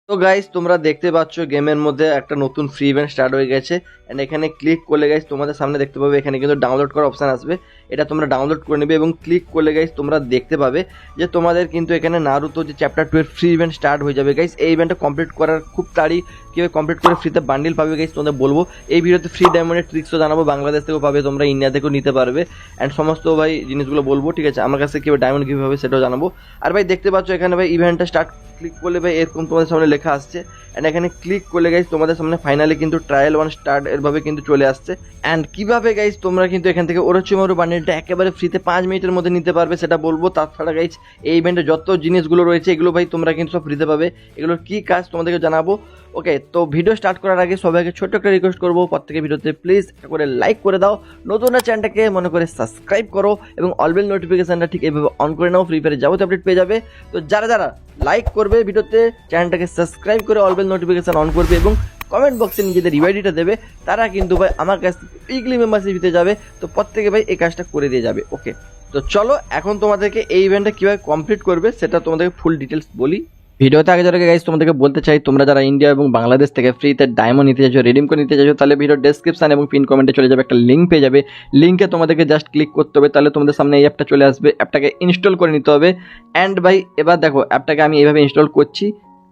তো গাইস তোমরা দেখতে পাচ্ছ গেমের মধ্যে একটা নতুন ফ্রি ইভেন্ট স্টার্ট হয়ে গেছে এন্ড এখানে ক্লিক করলে গাইস তোমাদের সামনে দেখতে পাবে এখানে কিন্তু ডাউনলোড করার অপশন আসবে। এটা তোমরা ডাউনলোড করে নেবে এবং ক্লিক করলে গাইস তোমরা দেখতে পাবে যে তোমাদের কিন্তু এখানে নারুতো যে চ্যাপ্টার 2 এর ফ্রি ইভেন্ট স্টার্ট হয়ে যাবে গাইস। এই ইভেন্টটা কমপ্লিট করার খুব তাড়াতাড়ি কিভাবে কমপ্লিট করে ফ্রিতে বান্ডিল পাবে গাইস তোমাদের বলবো। এই ভিডিওতে ফ্রি ডায়মন্ডের ট্রিক্সও জানাবো, বাংলাদেশ থেকেও পাবে, তোমরা ইন্ডিয়া থেকেও নিতে পারবে এন্ড সমস্ত ভাই জিনিসগুলো বলবো, ঠিক আছে। আমার কাছে কিভাবে ডায়মন্ড কিভাবে হবে সেটাও জানাবো। আর ভাই দেখতে পাচ্ছ এখানে ভাই ইভেন্টটা স্টার্ট ক্লিক করলে ভাই এরকম তোমাদের সামনে লেখা আসছে এন্ড এখানে ক্লিক করলে গাইস তোমাদের সামনে ফাইনালি কিন্তু ট্রায়াল 1 স্টার্ট এরভাবে কিন্তু চলে আসছে। এন্ড কিভাবে গাইস তোমরা কিন্তু এখান থেকে ওরোচিমারু বান্ডেলটা একেবারে ফ্রিতে 5 মিনিটের মধ্যে নিতে পারবে সেটা বলবো। তাছাড়া গাইস এই ইভেন্টে যত জিনিসগুলো রয়েছে এগুলো ভাই তোমরা কিন্তু সব ফ্রিতে পাবে, এগুলোর কি কাজ তোমাদেরকে জানাবো। ওকে, তো ভিডিও স্টার্ট করার আগে সবাইকে ছোট্ট একটা রিকোয়েস্ট করবো, প্রত্যেকের ভিডিওতে প্লিজ একটা করে লাইক করে দাও, নতুন চ্যানেলটাকে মনে করে সাবস্ক্রাইব করো এবং অল বেল নোটিফিকেশনটা ঠিক এইভাবে অন করে নাও, ফ্রি ফায়ারে যাবতীয় আপডেট পেয়ে যাবে। তো যারা যারা লাইক করবে ভিডিওতে, চ্যানেলটাকে সাবস্ক্রাইব করে অল বেল নোটিফিকেশন অন করবে এবং কমেন্ট বক্সে নিজেদের রিওয়ার্ডটা দেবে, তারা কিন্তু ভাই আমার কাছ থেকে উইকলি মেম্বারশিপ দিতে যাবে। তো প্রত্যেকে ভাই এই কাজটা করে দিয়ে যাবে। ওকে, তো চলো এখন তোমাদেরকে এই ইভেন্টটা কীভাবে কমপ্লিট করবে সেটা তোমাদেরকে ফুল ডিটেলস বলি। ভিডিওতে আগে যারা গাইস তোমাদেরকে বলতে চাই, তোমরা যারা ইন্ডিয়া এবং বাংলাদেশ থেকে ফ্রিতে ডায়মন্ড নিতে চাইছো, রিডিম করে নিতে চাইছো, তাহলে ভিডিও ডেসক্রিপশন এবং পিন কমেন্টে চলে যাবে, একটা লিঙ্ক পেয়ে যাবে। লিঙ্কে তোমাদেরকে জাস্ট ক্লিক করতে হবে, তাহলে তোমাদের সামনে এই অ্যাপটা চলে আসবে। অ্যাপটাকে ইনস্টল করে নিতে হবে। অ্যান্ড ভাই এবার দেখো অ্যাপটাকে আমি এইভাবে ইনস্টল করছি,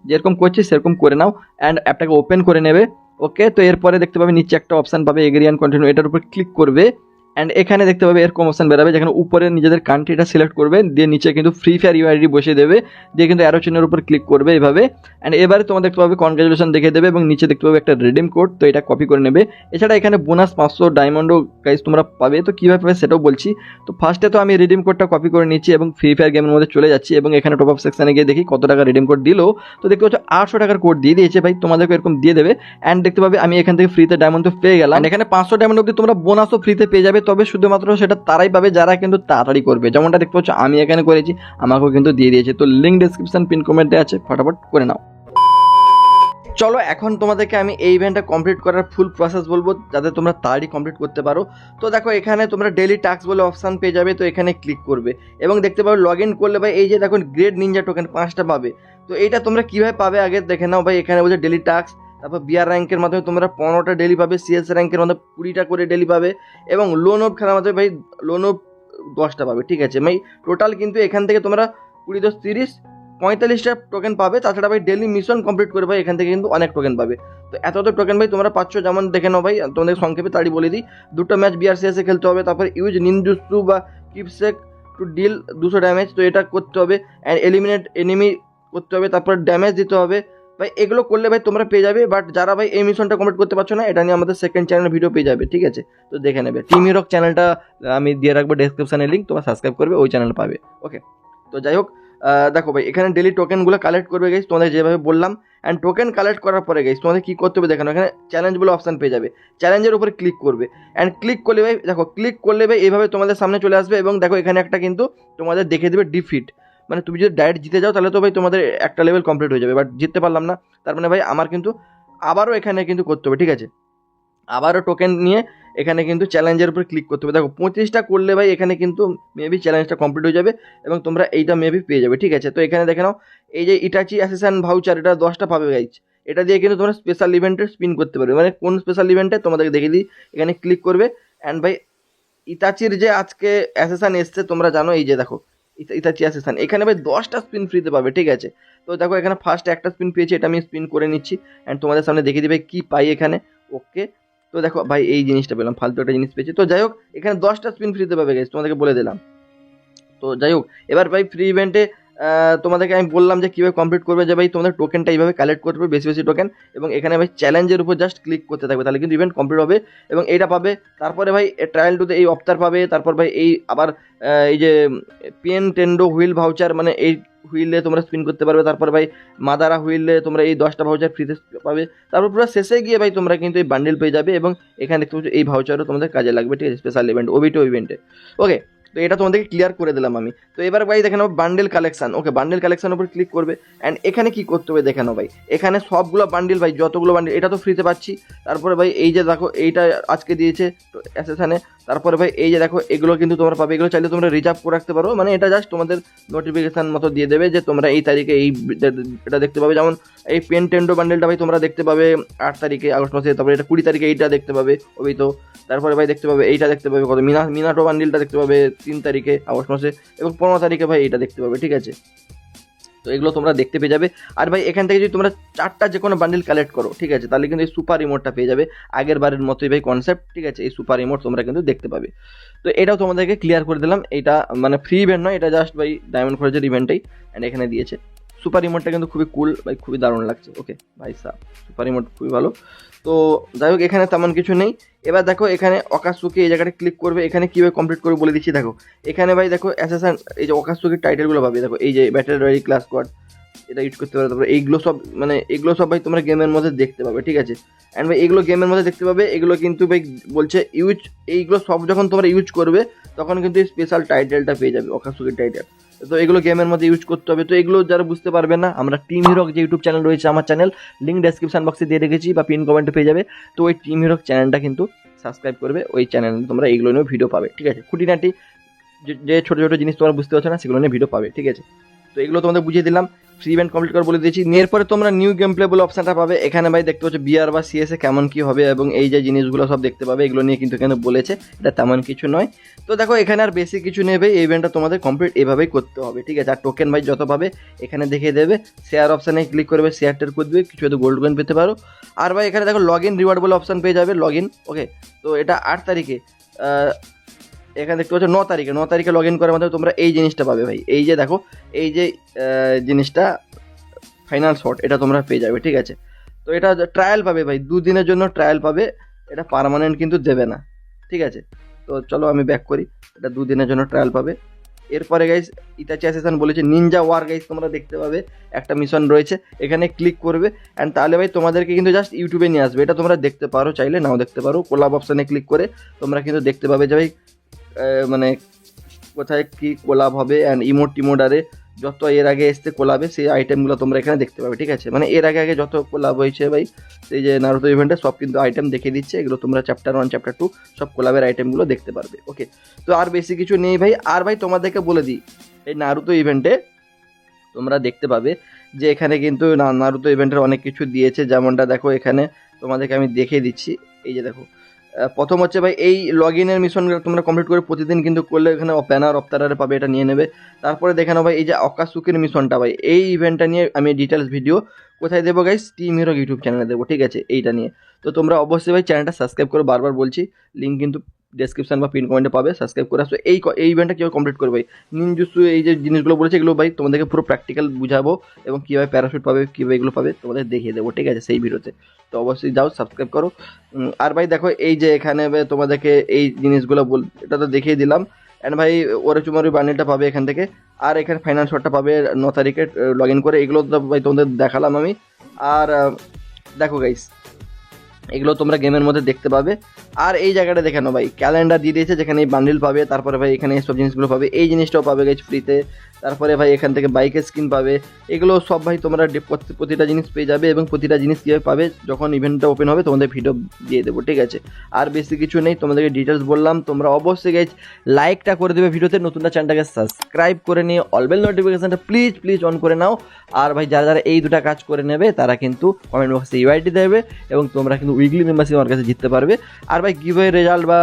যেরকম করছি সেরকম করে নাও অ্যান্ড অ্যাপটাকে ওপেন করে নেবে। ওকে, তো এরপরে দেখতে পাবে নিচে একটা অপশান পাবে এগ্রি অ্যান্ড কন্টিনিউ, এটার উপর ক্লিক করবে অ্যান্ড এখানে দেখতে পাবে এরকম অপশান বেরোবে, যেখানে উপরে নিজেদের কান্ট্রিটা সিলেক্ট করবে, দিয়ে নিচে কিন্তু ফ্রি ফায়ার ইউআইডি বসিয়ে দেবে, দিয়ে কিন্তু অ্যারো চিহ্নের উপর ক্লিক করবে এভাবে। অ্যান্ড এবারে তোমার দেখতে পাবে কনগ্রাচুলেশন দেখিয়ে দেবে এবং নিচে দেখতে পাবে একটা রিডিম কোড, তো এটা কপি করে নেবে। এছাড়া এখানে বোনাস 500 ডায়মন্ডও গাইস তোমরা পাবে, তো কীভাবে পাবে সেটাও বলছি। তো ফার্স্টে তো আমি রিডিম কোডটা কপি করে নিচ্ছি এবং ফ্রি ফায়ার গেমের মধ্যে চলে যাচ্ছি এবং এখানে টপ আপ সেকশনে গিয়ে দেখি কত টাকা রিডিম কোড দিল। তো দেখতে পাচ্ছ 800 টাকার কোড দিয়ে দিয়েছে ভাই, তোমাদেরকে এরকম দিয়ে দেবে। অ্যান্ড দেখতে পাবে আমি এখান থেকে ফ্রিতে ডায়মন্ড তো পেয়ে গেলাম, এখানে 500 ডায়মন্ড অব্দি তোমরা বোনাসও ফ্রিতে পেয়ে যাবে, তবে শুধুমাত্র সেটা তারাই পাবে যারা কিন্তু তাড়াতাড়ি করবে, যেমনটা দেখতে পাচ্ছ আমি এখানে করেছি, আমাকেও কিন্তু দিয়ে দিয়েছে। তো লিঙ্ক ডেসক্রিপশন পিন কমেন্টে আছে, ফটাফট করে নাও। চলো এখন তোমাদেরকে আমি এই ইভেন্টটা কমপ্লিট করার ফুল প্রসেস বলবো, যাতে তোমরা তাড়াতাড়ি কমপ্লিট করতে পারো। তো দেখো এখানে তোমরা ডেইলি টাস্ক বলে অপশান পেয়ে যাবে, তো এখানে ক্লিক করবে এবং দেখতে পাবে লগ ইন করলে ভাই এই যে দেখো গ্রেট নিনজা টোকেন 5টা পাবে। তো এইটা তোমরা কীভাবে পাবে আগে দেখে নাও ভাই। এখানে বলছে ডেলি টাস্ক, তারপর বিআর র্যাঙ্কের মাধ্যমে তোমরা 15টা ডেলি পাবে, সিএস র্যাঙ্কের মাধ্যমে 20টা করে ডেলি পাবে এবং লোন অফ খেলার মাধ্যমে ভাই লোন অফ 10টা পাবে, ঠিক আছে ভাই। টোটাল কিন্তু এখান থেকে তোমরা 20 10 30 45টা টোকেন পাবে। তাছাড়া ভাই ডেলি মিশন কমপ্লিট করে ভাই এখান থেকে কিন্তু অনেক টোকেন পাবে। তো এত টোকেন ভাই তোমরা পাচ্ছ, যেমন দেখে নাও ভাই, তোমাদের সংক্ষেপে তাড়ি বলে দিই। 2টা ম্যাচ বিআরসিএসে খেলতে হবে, তারপর ইউজ নিনজুৎসু বা কিপসেক টু ডিল 200 ড্যামেজ, তো এটা করতে হবে। অ্যান্ড এলিমিনেট এনিমি করতে হবে, তারপর ড্যামেজ দিতে হবে ভাই। এগুলো করলে ভাই তোমরা পেয়ে যাবে। বাট যারা ভাই এই মিশনটা কমপ্লিট করতে পারছো না, এটা নিয়ে আমাদের সেকেন্ড চ্যানেল ভিডিও পেয়ে যাবে, ঠিক আছে। তো দেখে নেবে, টিম হিরক চ্যানেলটা আমি দিয়ে রাখবো ডেসক্রিপশানে লিঙ্ক, তোমরা সাবস্ক্রাইব করবে, ওই চ্যানেল পাবে। ওকে, তো যাই হোক, দেখো ভাই এখানে ডেলি টোকেনগুলো কালেক্ট করবে গাইস, তোমাদের যেভাবে বললাম। অ্যান্ড টোকেন কালেক্ট করার পরে গাইস তোমাদের কী করতে হবে দেখানো, এখানে চ্যালেঞ্জ বলে অপশান পেয়ে যাবে, চ্যালেঞ্জের উপরে ক্লিক করবে। অ্যান্ড ক্লিক করলে ভাই দেখো, ক্লিক করলে ভাই এইভাবে তোমাদের সামনে চলে আসবে এবং দেখো এখানে একটা কিন্তু তোমাদের দেখে দেবে ডিফিট, মানে তুমি যদি ডাইরেক্ট জিতে যাও তাহলে তো ভাই তোমাদের একটা লেভেল কমপ্লিট হয়ে যাবে। বাট জিততে পারলাম না, তার মানে ভাই আমার কিন্তু আবারও এখানে কিন্তু করতে হবে, ঠিক আছে। আবারও টোকেন নিয়ে এখানে কিন্তু চ্যালেঞ্জের উপর ক্লিক করতে হবে। দেখো 25টা করলে ভাই এখানে কিন্তু মেবি চ্যালেঞ্জটা কমপ্লিট হয়ে যাবে এবং তোমরা এইটা মেবি পেয়ে যাবে, ঠিক আছে। তো এখানে দেখে নাও এই যে ইটাচি অ্যাসেসান ভাউচার, এটা 10টা পাবে গাইজ। এটা দিয়ে কিন্তু তোমরা স্পেশাল ইভেন্টে স্পিন করতে পারবে, মানে কোন স্পেশাল ইভেন্টে তোমাদেরকে দেখে দিই। এখানে ক্লিক করবে অ্যান্ড ভাই ইতাচির যে আজকে অ্যাসেসান এসছে তোমরা জানো, এই যে দেখো ইতাচি অ্যাসেসান, এখানে ভাই 10টা স্পিন ফ্রিতে পাবে, ঠিক আছে। তো দেখো এখানে ফার্স্ট একটা স্পিন পেয়েছি, এটা আমি স্পিন করে নিচ্ছি অ্যান্ড তোমাদের সামনে দেখিয়ে দিবে কি পাই এখানে। ওকে, তো দেখো ভাই এই জিনিসটা পেলাম, ফালতু একটা জিনিস পেয়েছি। তো যাই হোক এখানে 10টা স্পিন ফ্রিতে পাবে গাইস, তোমাদেরকে বলে দিলাম। তো যাই হোক এবার ভাই ফ্রি ইভেন্টে তোমাদেরকে আমি বললাম যে কীভাবে কমপ্লিট করবে, যে ভাই তোমাদের টোকেনটা এইভাবে কালেক্ট করতে হবে, বেশি বেশি টোকেন, এবং এখানে ভাই চ্যালেঞ্জের উপর জাস্ট ক্লিক করতে থাকবে, তাহলে কিন্তু ইভেন্ট কমপ্লিট হবে এবং এইটা পাবে। তারপরে ভাই ট্রায়াল টুতে এই অফতার পাবে, তারপর ভাই এই আবার এই যে পিএন টেন্ডো হুইল ভাউচার, মানে এই হুইলে তোমরা স্পিন করতে পারবে। তারপর ভাই মাদারা হুইলে তোমরা এই 10টা ভাউচার ফ্রিতে পাবে। তারপর পুরো শেষে গিয়ে ভাই তোমরা কিন্তু এই বান্ডেল পেয়ে যাবে এবং এখানে দেখতে পাচ্ছ এই ভাউচারও তোমাদের কাজে লাগবে, ঠিক আছে, স্পেশাল ইভেন্ট ওবিটো ইভেন্টে। ওকে, তো এটা তোমাদেরকে ক্লিয়ার করে দিলাম আমি। তো এবার ভাই দেখে নাও বান্ডেল কালেকশন। ওকে, বান্ডেল কালেকশন উপর ক্লিক করবে অ্যান্ড এখানে কি করতে হবে দেখে নাও ভাই, এখানে সবগুলো বান্ডিল ভাই, যতগুলো বান্ডিল, এটা তো ফ্রিতে পাচ্ছি। তারপরে ভাই এই যে দেখো এইটা আজকে দিয়েছে তো অ্যাসেসানে, তারপরে ভাই এই যে দেখো এগুলো কিন্তু তোমরা পাবে, এগুলো চাইলে তোমরা রিজার্ভ করে রাখতে পারো, মানে এটা জাস্ট তোমাদের নোটিফিকেশন মতো দিয়ে দেবে যে তোমরা এই তারিখে এই এটা দেখতে পাবে। যেমন এই পেনটেন্ডো বান্ডেলটা ভাই তোমরা দেখতে পাবে 8 তারিখে আগস্ট মাসে, তারপরে এটা 20 তারিখে এইটা দেখতে পাবে ওই তো, তারপরে ভাই দেখতে পাবে এইটা দেখতে পাবে কত মিনাটো বান্ডেলটা দেখতে পাবে 3 তারিখে আগস্ট মাসে, এবং 15 তারিখে ভাই এইটা দেখতে পাবে, ঠিক আছে। তো এগুলো তোমরা দেখতে পেয়ে যাবে। আর ভাই এখান থেকে যদি তোমরা 4টা যে কোনো বান্ডেল কালেক্ট করো, ঠিক আছে, তাহলে কিন্তু এই সুপার ইমোটটা পেয়ে যাবে আগের বারের মতোই ভাই কনসেপ্ট, ঠিক আছে। এই সুপার ইমোট তোমরা কিন্তু দেখতে পাবে। তো এটাও তোমাদেরকে ক্লিয়ার করে দিলাম, এটা মানে ফ্রি ইভেন্ট নয়, এটা জাস্ট ভাই ডায়মন্ড ফরেজের ইভেন্টটাই, অ্যান্ড এখানে দিয়েছে। সুপার ইমোটটা কিন্তু খুবই কুল ভাই, খুবই দারুণ লাগছে। ওকে ভাই সাহ, সুপার ইমোট খুবই ভালো। তো যাই হোক এখানে তেমন কিছু নেই। এবার দেখো এখানে অকাসুকি এই জায়গাটা ক্লিক করবে, এখানে কীভাবে কমপ্লিট করে বলে দিচ্ছি। দেখো এখানে ভাই দেখো অ্যাসাসান এই যে অকাসুকির টাইটেলগুলো পাবে, দেখো এই যে ব্যাটেল রয়্যাল ক্লাস স্কোয়াড এটা ইউজ করতে পারো। তারপরে এইগুলো সব মানে এগুলো সব ভাই তোমরা গেমের মধ্যে দেখতে পাবে, ঠিক আছে। অ্যান্ড ভাই এগুলো গেমের মধ্যে দেখতে পাবে, এগুলো কিন্তু ভাই বলছে ইউজ, এইগুলো সব যখন তোমরা ইউজ করবে তখন কিন্তু এই স্পেশাল টাইটেলটা পেয়ে যাবে, অকাসুকির টাইটেল। তো এগুলো গেমের মধ্যে ইউজ করতে হবে। তো এগুলো যারা বুঝতে পারবে না, আমরা টিম হিরক যে ইউটিউব চ্যানেল রয়েছে আমার চ্যানেল, লিঙ্ক ডেসক্রিপশন বক্সে দিয়ে রেখেছি বা পিন কমেন্টে পেয়ে যাবে। তো ওই টিম হিরক চ্যানেলটা কিন্তু সাবস্ক্রাইব করবে, ওই চ্যানেলে তোমরা এইগুলো নিয়েও ভিডিও পাবে, ঠিক আছে। খুঁটিনাটি যে ছোটো ছোটো জিনিস তোমরা বুঝতে পারছো না সেগুলো নিয়ে ভিডিও পাবে, ঠিক আছে। তো এগুলো তোমাদের বুঝিয়ে দিলাম, ফ্রি ইভেন্ট কমপ্লিট করে বলে দিয়েছি। এরপরে তোমরা নিউ গেম প্লে বলে অপশনটা পাবে, এখানে ভাই দেখতে পাচ্ছ বিআর বা সিএসএ কেমন কি হবে এবং এই যে জিনিসগুলো সব দেখতে পাবে, এগুলো নিয়ে কিন্তু এখানে বলেছে, এটা তেমন কিছু নয়। তো দেখো এখানে আর বেশি কিছু নেবে, এই ইভেন্টটা তোমাদের কমপ্লিট এভাবেই করতে হবে, ঠিক আছে। আর টোকেন ভাই যত পাবে এখানে দেখিয়ে দেবে, শেয়ার অপশানে ক্লিক করবে, শেয়ার টেয়ার করে দেবে, কিছু হয়তো গোল্ড কয়েন পেতে পারো। আর ভাই এখানে দেখো লগ ইন রিওয়ার্ড বলে অপশান পেয়ে যাবে, লগ ইন, ওকে। তো এটা 8 তারিখে, এখানে দেখতে পাচ্ছ 9 তারিখে লগ ইন করার মাধ্যমে তোমরা এই জিনিসটা পাবে ভাই, এই যে দেখো এই যে জিনিসটা ফাইনাল শট, এটা তোমরা পেয়ে যাবে, ঠিক আছে। তো এটা ট্রায়াল পাবে ভাই, 2 দিনের জন্য ট্রায়াল পাবে, এটা পার্মানেন্ট কিন্তু দেবে না, ঠিক আছে। তো চলো আমি ব্যাক করি, এটা 2 দিনের জন্য ট্রায়াল পাবে। এরপরে গাইস ইতাচি অ্যাসেসান বলেছে নিনজা ওয়ার, গাইস তোমরা দেখতে পাবে একটা মিশন রয়েছে, এখানে ক্লিক করবে অ্যান্ড তাহলে ভাই তোমাদেরকে কিন্তু জাস্ট ইউটিউবে নিয়ে আসবে, এটা তোমরা দেখতে পারো, চাইলে নাও দেখতে পারো। কোলাব অপশানে ক্লিক করে তোমরা কিন্তু দেখতে পাবে যে ভাই মানে কোথায় কি কোলাব হবে, অ্যান্ড ইমোট টিমোডারে যত এর আগে এসছে কোলাবে সেই আইটেমগুলো তোমরা এখানে দেখতে পাবে, ঠিক আছে। মানে এর আগে যত কোলাব হয়েছে ভাই সেই যে নারুতো ইভেন্টে সব কিন্তু আইটেম দেখিয়ে দিচ্ছে, এগুলো তোমরা চ্যাপ্টার 1 চ্যাপ্টার 2 সব কোলাবের আইটেমগুলো দেখতে পারবে, ওকে। তো আর বেশি কিছু নেই ভাই। আর ভাই তোমাদেরকে বলে দিই, এই নারুতো ইভেন্টে তোমরা দেখতে পাবে যে এখানে কিন্তু নারুতো ইভেন্টের অনেক কিছু দিয়েছে, যেমনটা দেখো এখানে তোমাদেরকে আমি দেখিয়ে দিচ্ছি। এই যে দেখো প্রথম হচ্ছে ভাই এই লগ ইনের মিশনগুলো তোমরা কমপ্লিট করে প্রতিদিন কিন্তু করলে এখানে ব্যানার অফতারারে পাবে, এটা নিয়ে নেবে। তারপরে দেখে নাও ভাই এই যে অকাসুকির মিশনটা ভাই, এই ইভেন্টটা নিয়ে আমি ডিটেলস ভিডিও কোথায় দেবো গাইস, টিম হিরো ইউটিউব চ্যানেলে দেবো, ঠিক আছে, এইটা নিয়ে। তো তোমরা অবশ্যই ভাই চ্যানেলটা সাবস্ক্রাইব করো, বারবার বলছি, লিঙ্ক কিন্তু ডেসক্রিপশন বা পিন কমেন্টে পাবে, সাবস্ক্রাইব করে আসো। এই ইভেন্টটা কীভাবে কমপ্লিট করবে ভাই, নিনজুসু এই যে জিনিসগুলো বলেছে এগুলো ভাই তোমাদেরকে পুরো প্র্যাকটিক্যাল বুঝাবো, এবং কীভাবে প্যারাশুট পাবে কীভাবে এগুলো পাবে তোমাদের দেখিয়ে দেবো, ঠিক আছে, সেই ভিডিওতে। তো অবশ্যই যাও সাবস্ক্রাইব করো। আর ভাই দেখো এই যে এখানে তোমাদেরকে এই জিনিসগুলো এটা তো দেখিয়ে দিলাম, অ্যান্ড ভাই ওরচুমারি বান্ডেলটা পাবে এখান থেকে, আর এখানে ফাইনাল শটটা পাবে 9 তারিখে লগ ইন করে, এগুলো তো ভাই তোমাদের দেখালাম আমি। আর দেখো গাইস এগুলো তোমরা গেমের মধ্যে দেখতে পাবে। আর এই জায়গাটা দেখে নাও ভাই ক্যালেন্ডার দিয়ে দিয়েছে, যেখানে এই বান্ডিল পাবে, তারপরে ভাই এখানে এইসব জিনিসগুলো পাবে, এই জিনিসটাও পাবে গাইজ ফ্রিতে। তারপরে ভাই এখান থেকে বাইকের স্কিন পাবে, এগুলো সব ভাই তোমরা প্রতিটা জিনিস পেয়ে যাবে, এবং প্রতিটা জিনিস কীভাবে পাবে যখন ইভেন্টটা ওপেন হবে তোমাদের ভিডিও দিয়ে দেবো, ঠিক আছে। আর বেশি কিছু নেই, তোমাদেরকে ডিটেলস বললাম। তোমরা অবশ্যই গাইজ লাইকটা করে দেবে ভিডিওতে, নতুনটা চ্যানেলটাকে সাবস্ক্রাইব করে নিয়ে অলবেল নোটিফিকেশানটা প্লিজ অন করে নাও। আর ভাই যারা যারা এই দুটা কাজ করে নেবে তারা কিন্তু কমেন্ট বক্সে ইউআইডি দেবে, এবং তোমরা কিন্তু উইকলি মেম্বারশিপ আমার কাছে জিততে পারবে। আর ভাই গিভওয়ে রেজাল্ট বা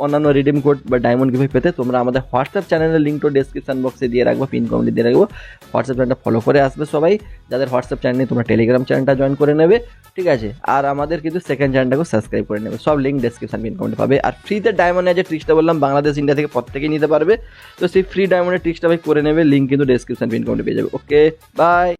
অন্যান্য রিডিম কোড বা ডায়মন্ড গিভওয়ে পেতে তোমরা আমাদের হোয়াটসঅ্যাপ চ্যানেলের লিঙ্কটা ডেসক্রিপশন বক্সে দিয়ে রাখবো, পিন কমেন্টে দিয়ে রাখবো। হোয়াটসঅ্যাপ চ্যানেলটা ফলো করে আসবে সবাই, যাদের হোয়াটসঅ্যাপ চ্যানেল নেই তোমরা টেলিগ্রাম চ্যানেলটা জয়েন করে নেবে, ঠিক আছে। আর আমাদের কিন্তু সেকেন্ড চ্যানেলটাকে সাবস্ক্রাইব করে নেবে, সব লিঙ্ক ডেসক্রিপশন পিন কমেন্টে পাবে। আর ফ্রিতে ডায়মন্ডের যে ট্রিক্সটা বললাম বাংলাদেশ ইন্ডিয়া থেকে প্রত্যেকেই নিতে পারবে, তো সেই ফ্রি ডায়মন্ডের ট্রিক্সটা ভাই করে নেবে, লিঙ্ক কিন্তু ডেসক্রিপশন পিন কমেন্টে পেয়ে যাবে। Okay bye.